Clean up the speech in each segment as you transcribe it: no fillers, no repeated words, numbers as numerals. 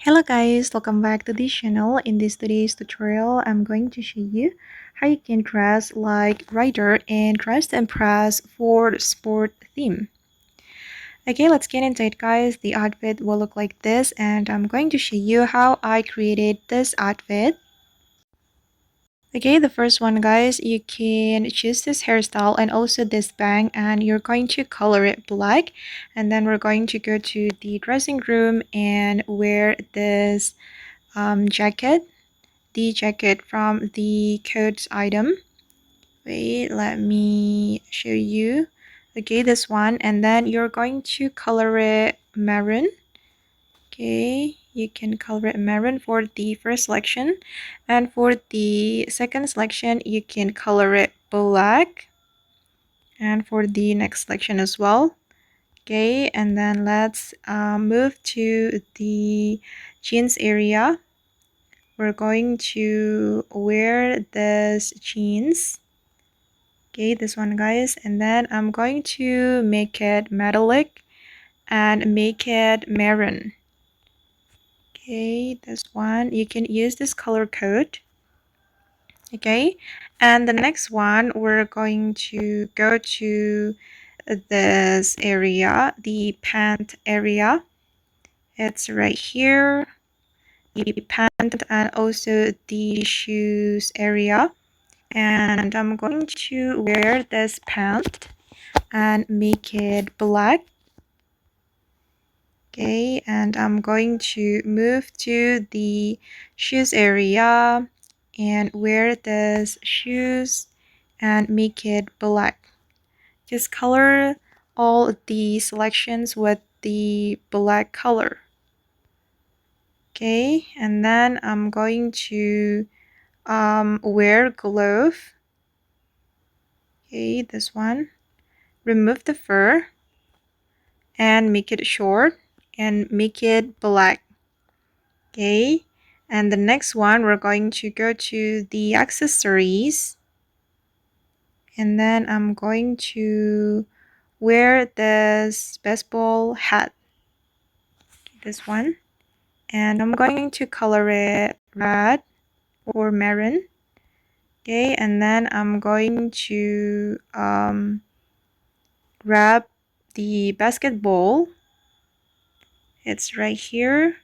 Hello guys, welcome back to this channel. In today's tutorial, I'm going to show you how you can dress like rider and dress to impress for sport theme. Okay, let's get into it guys. The outfit will look like this and I'm going to show you how I created this outfit. Okay, the first one guys, you can choose this hairstyle and also this bang and you're going to color it black, and then we're going to go to the dressing room and wear this jacket, the jacket from the coats item. Wait, let me show you. Okay, this one, and then you're going to color it maroon. Okay, you can color it maroon for the first selection, and for the second selection you can color it black, and for the next selection as well. Okay, and then let's move to the jeans area. We're going to wear this jeans. Okay, this one guys, and then I'm going to make it metallic and make it maroon. Okay, this one, you can use this color code. Okay, and the next one, we're going to go to this area, the pant area. It's right here, the pant and also the shoes area. And I'm going to wear this pant and make it black. Okay, and I'm going to move to the shoes area and wear this shoes and make it black. Just color all the selections with the black color. Okay, and then I'm going to wear glove. Okay, this one. Remove the fur and make it short and make it black. Okay, and the next one, we're going to go to the accessories, and then I'm going to wear this baseball hat, this one, and I'm going to color it red or maroon. Okay, and then I'm going to grab the basketball. It's right here.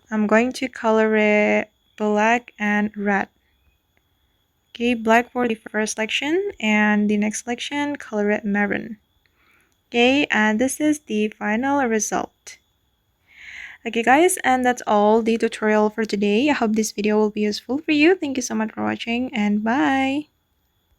I'm going to color it black and red. Okay, black for the first selection, and the next selection, color it maroon. Okay, and this is the final result. Okay guys, and that's all the tutorial for today. I hope this video will be useful for you. Thank you so much for watching, and bye.